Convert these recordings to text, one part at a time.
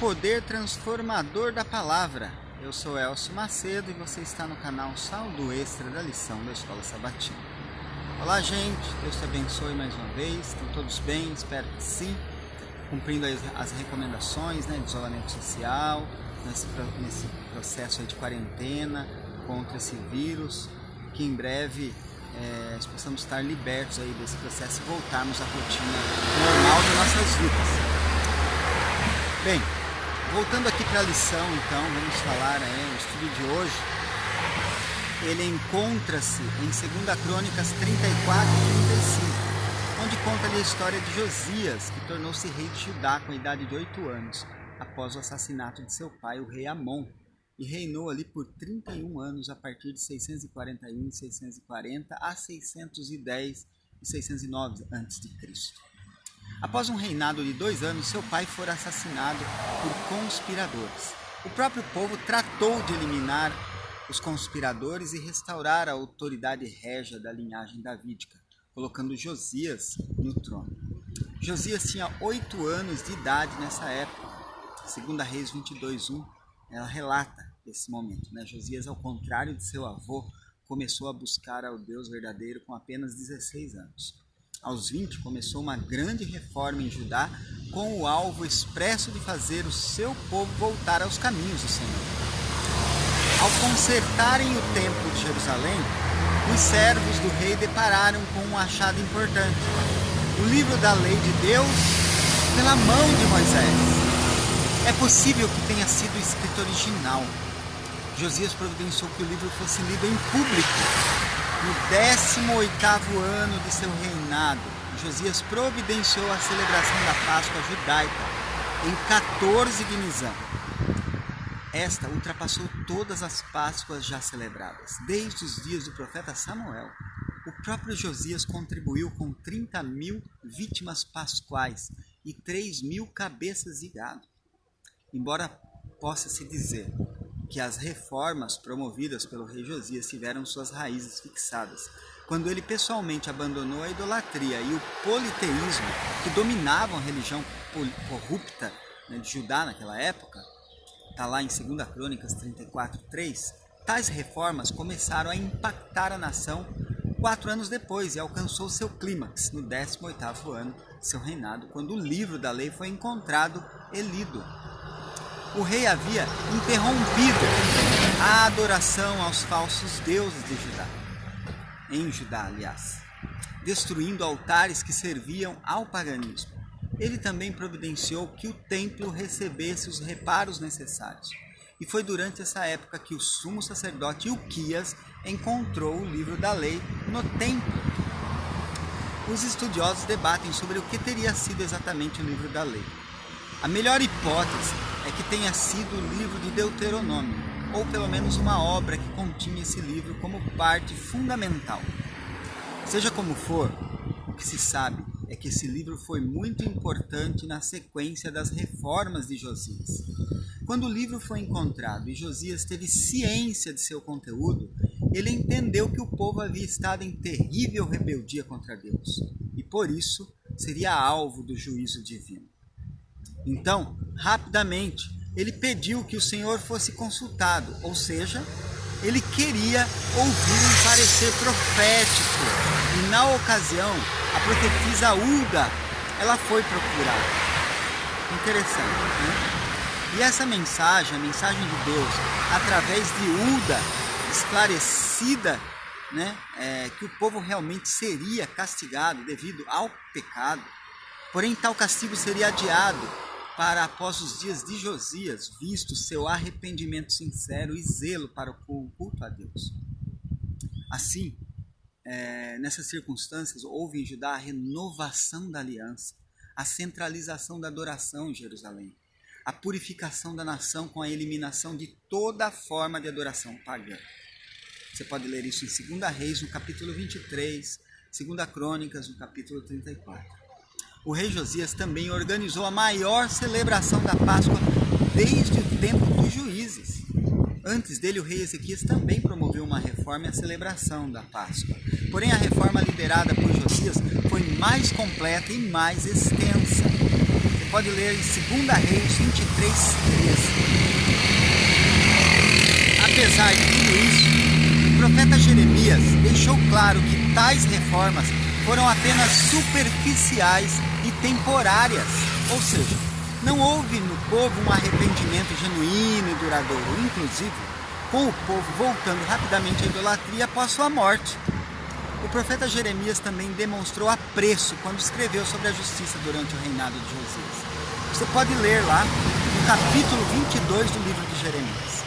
poder transformador da palavra. Eu sou Elcio Macedo e você está no canal Saldo Extra da lição da Escola Sabatina. Olá, gente, Deus te abençoe mais uma vez. Estão todos bem? Espero que sim. Cumprindo as recomendações, de isolamento social, nesse processo aí de quarentena contra esse vírus, que em breve nós possamos estar libertos aí desse processo e voltarmos à rotina normal de nossas vidas. Bem, voltando aqui para a lição, então, vamos falar o estudo de hoje. Ele encontra-se em 2 Crônicas 34 e 35, onde conta ali a história de Josias, que tornou-se rei de Judá com a idade de 8 anos, após o assassinato de seu pai, o rei Amon, e reinou ali por 31 anos, a partir de 641 e 640 a 610 e 609 a.C. Após um reinado de 2 anos, seu pai fora assassinado por conspiradores. O próprio povo tratou de eliminar os conspiradores e restaurar a autoridade régia da linhagem davídica, colocando Josias no trono. Josias tinha 8 anos de idade nessa época. 2 Reis 22:1, ela relata esse momento. Josias, ao contrário de seu avô, começou a buscar ao Deus verdadeiro com apenas 16 anos. Aos 20, começou uma grande reforma em Judá, com o alvo expresso de fazer o seu povo voltar aos caminhos do Senhor. Ao consertarem o templo de Jerusalém, os servos do rei depararam com um achado importante: o livro da lei de Deus pela mão de Moisés. É possível que tenha sido escrito original. Josias providenciou que o livro fosse lido em público. No 18º ano de seu reinado, Josias providenciou a celebração da Páscoa judaica em 14 de Nisan. Esta ultrapassou todas as Páscoas já celebradas, desde os dias do profeta Samuel. O próprio Josias contribuiu com 30.000 vítimas pascuais e 3.000 cabeças de gado. Embora possa-se dizer que as reformas promovidas pelo rei Josias tiveram suas raízes fixadas quando ele pessoalmente abandonou a idolatria e o politeísmo que dominavam a religião corrupta de Judá naquela época, está lá em 2 Crônicas 34:3, tais reformas começaram a impactar a nação 4 anos depois e alcançou seu clímax no 18º ano de seu reinado, quando o livro da lei foi encontrado e lido. O rei havia interrompido a adoração aos falsos deuses de Judá, em Judá, destruindo altares que serviam ao paganismo. Ele também providenciou que o templo recebesse os reparos necessários. E foi durante essa época que o sumo sacerdote Ilquias encontrou o livro da lei no templo. Os estudiosos debatem sobre o que teria sido exatamente o livro da lei. A melhor hipótese é que tenha sido o livro de Deuteronômio, ou pelo menos uma obra que continha esse livro como parte fundamental. Seja como for, o que se sabe é que esse livro foi muito importante na sequência das reformas de Josias. Quando o livro foi encontrado e Josias teve ciência de seu conteúdo, ele entendeu que o povo havia estado em terrível rebeldia contra Deus e, por isso, seria alvo do juízo divino. Então, rapidamente, ele pediu que o Senhor fosse consultado, ou seja, ele queria ouvir um parecer profético. E na ocasião, a profetisa Hulda, ela foi procurada. Interessante, E essa mensagem, a mensagem de Deus, através de Hulda, esclarecida, que o povo realmente seria castigado devido ao pecado. Porém, tal castigo seria adiado para após os dias de Josias, visto seu arrependimento sincero e zelo para o culto a Deus. Assim, nessas circunstâncias, houve em Judá a renovação da aliança, a centralização da adoração em Jerusalém, a purificação da nação com a eliminação de toda forma de adoração pagã. Você pode ler isso em 2 Reis, no capítulo 23, 2 Crônicas, no capítulo 34. O rei Josias também organizou a maior celebração da Páscoa desde o tempo dos juízes. Antes dele, o rei Ezequias também promoveu uma reforma e a celebração da Páscoa. Porém, a reforma liderada por Josias foi mais completa e mais extensa. Você pode ler em 2 Reis 23, deixou claro que tais reformas foram apenas superficiais e temporárias, ou seja, não houve no povo um arrependimento genuíno e duradouro, inclusive com o povo voltando rapidamente à idolatria após sua morte. O profeta Jeremias também demonstrou apreço quando escreveu sobre a justiça durante o reinado de Josias. Você pode ler lá no capítulo 22 do livro de Jeremias.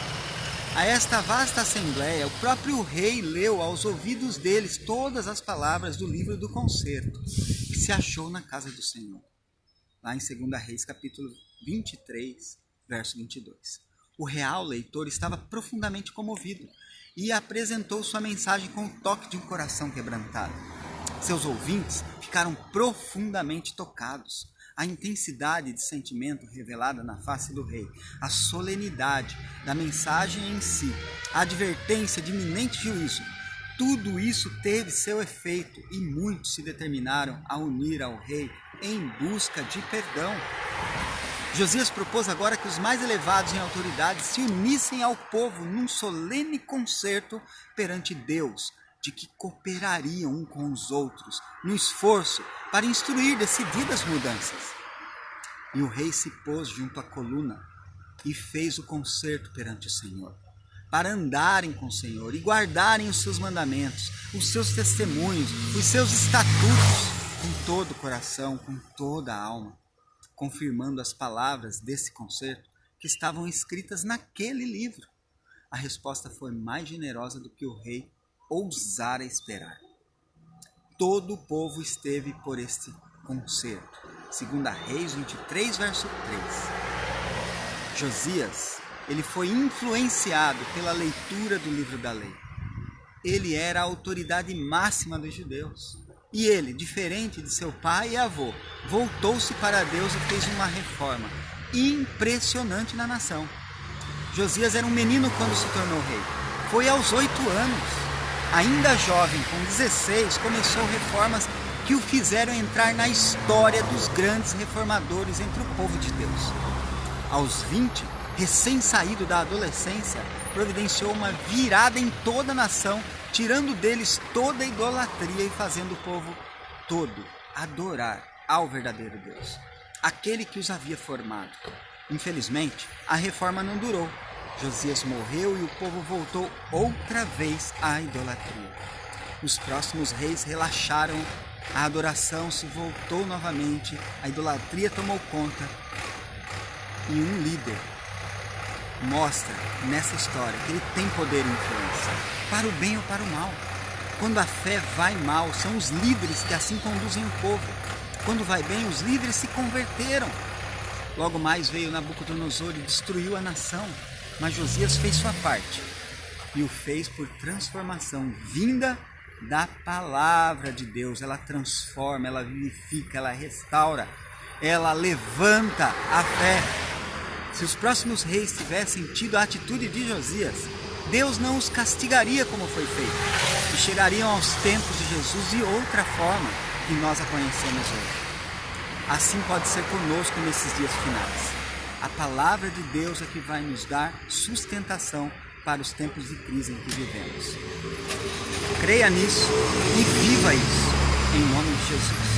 A esta vasta assembleia, o próprio rei leu aos ouvidos deles todas as palavras do livro do concerto, que se achou na casa do Senhor. Lá em 2 Reis, capítulo 23, verso 22. O real leitor estava profundamente comovido e apresentou sua mensagem com o toque de um coração quebrantado. Seus ouvintes ficaram profundamente tocados. A intensidade de sentimento revelada na face do rei, a solenidade da mensagem em si, a advertência de iminente juízo, tudo isso teve seu efeito e muitos se determinaram a unir ao rei em busca de perdão. Josias propôs agora que os mais elevados em autoridade se unissem ao povo num solene concerto perante Deus, de que cooperariam um com os outros, no esforço para instruir decididas mudanças. E o rei se pôs junto à coluna e fez o concerto perante o Senhor, para andarem com o Senhor e guardarem os seus mandamentos, os seus testemunhos, os seus estatutos, com todo o coração, com toda a alma, confirmando as palavras desse concerto que estavam escritas naquele livro. A resposta foi mais generosa do que o rei ousara esperar. Todo o povo esteve por este concerto. 2 Reis 23, verso 3. Josias, ele foi influenciado pela leitura do livro da lei. Ele era a autoridade máxima dos judeus. E ele, diferente de seu pai e avô, voltou-se para Deus e fez uma reforma impressionante na nação. Josias era um menino quando se tornou rei. Foi aos 8 anos. Ainda jovem, com 16, começou reformas que o fizeram entrar na história dos grandes reformadores entre o povo de Deus. Aos 20, recém-saído da adolescência, providenciou uma virada em toda a nação, tirando deles toda a idolatria e fazendo o povo todo adorar ao verdadeiro Deus, aquele que os havia formado. Infelizmente, a reforma não durou. Josias morreu e o povo voltou outra vez à idolatria. Os próximos reis relaxaram, a adoração se voltou novamente, a idolatria tomou conta e um líder mostra nessa história que ele tem poder e influência, para o bem ou para o mal. Quando a fé vai mal, são os líderes que assim conduzem o povo. Quando vai bem, os líderes se converteram. Logo mais veio Nabucodonosor e destruiu a nação, mas Josias fez sua parte e o fez por transformação vinda da palavra de Deus. Ela transforma, ela vivifica, ela restaura, ela levanta a fé. Se os próximos reis tivessem tido a atitude de Josias, Deus não os castigaria como foi feito, e chegariam aos tempos de Jesus de outra forma que nós a conhecemos hoje. Assim pode ser conosco nesses dias finais. A palavra de Deus é que vai nos dar sustentação para os tempos de crise em que vivemos. Creia nisso e viva isso, em nome de Jesus.